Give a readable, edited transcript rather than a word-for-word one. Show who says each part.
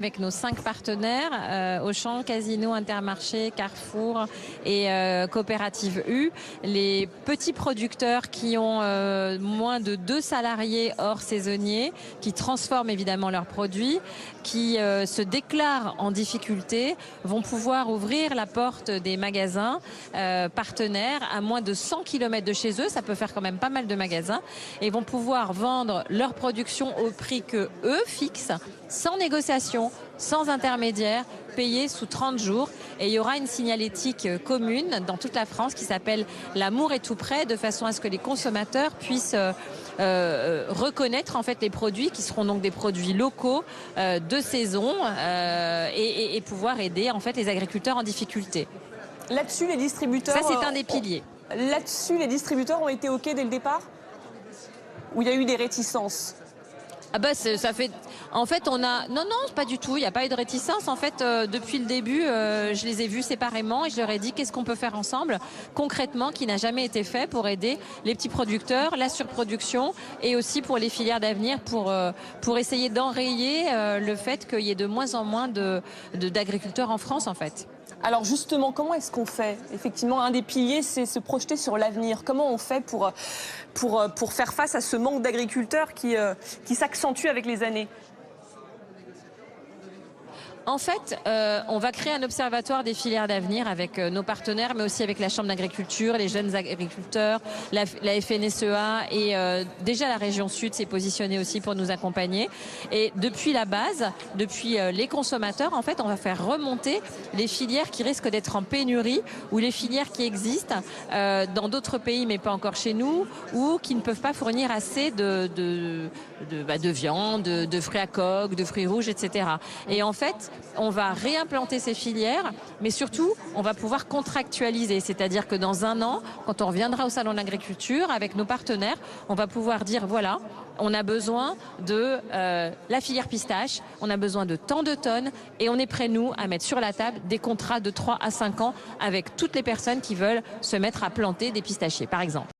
Speaker 1: Avec nos 5 partenaires, Auchan, Casino, Intermarché, Carrefour et Coopérative U, les petits producteurs qui ont moins de 2 salariés hors saisonniers, qui transforment évidemment leurs produits, qui se déclarent en difficulté, vont pouvoir ouvrir la porte des magasins partenaires à moins de 100 km de chez eux, ça peut faire quand même pas mal de magasins, et vont pouvoir vendre leur production au prix que eux fixent, sans négociation, sans intermédiaire, payé sous 30 jours. Et il y aura une signalétique commune dans toute la France qui s'appelle L'amour est tout près, de façon à ce que les consommateurs puissent reconnaître en fait les produits qui seront donc des produits locaux de saison et pouvoir aider en fait les agriculteurs en difficulté.
Speaker 2: Là-dessus, les distributeurs...
Speaker 1: Ça, c'est un des piliers.
Speaker 2: Là-dessus, les distributeurs ont été OK dès le départ? Ou il y a eu des réticences?
Speaker 1: Ah bah ça fait... En fait, on a... Non, pas du tout. Il n'y a pas eu de réticence. En fait, depuis le début, je les ai vus séparément et je leur ai dit qu'est-ce qu'on peut faire ensemble, concrètement, qui n'a jamais été fait pour aider les petits producteurs, la surproduction et aussi pour les filières d'avenir, pour essayer d'enrayer le fait qu'il y ait de moins en moins d'agriculteurs en France, en fait.
Speaker 2: Alors justement, comment est-ce qu'on fait? Effectivement, un des piliers, c'est se projeter sur l'avenir. Comment on fait pour faire face à ce manque d'agriculteurs qui s'accentue avec les années?
Speaker 1: En fait, on va créer un observatoire des filières d'avenir avec nos partenaires, mais aussi avec la Chambre d'agriculture, les jeunes agriculteurs, la FNSEA et déjà la région Sud s'est positionnée aussi pour nous accompagner. Et depuis la base, depuis les consommateurs, en fait, on va faire remonter les filières qui risquent d'être en pénurie ou les filières qui existent dans d'autres pays, mais pas encore chez nous, ou qui ne peuvent pas fournir assez de viande, de fruits à coque, de fruits rouges, etc. Et en fait, on va réimplanter ces filières, mais surtout, on va pouvoir contractualiser. C'est-à-dire que dans un an, quand on reviendra au Salon de l'Agriculture, avec nos partenaires, on va pouvoir dire, voilà, on a besoin de la filière pistache, on a besoin de tant de tonnes, et on est prêt, nous, à mettre sur la table des contrats de 3 à 5 ans avec toutes les personnes qui veulent se mettre à planter des pistachiers, par exemple.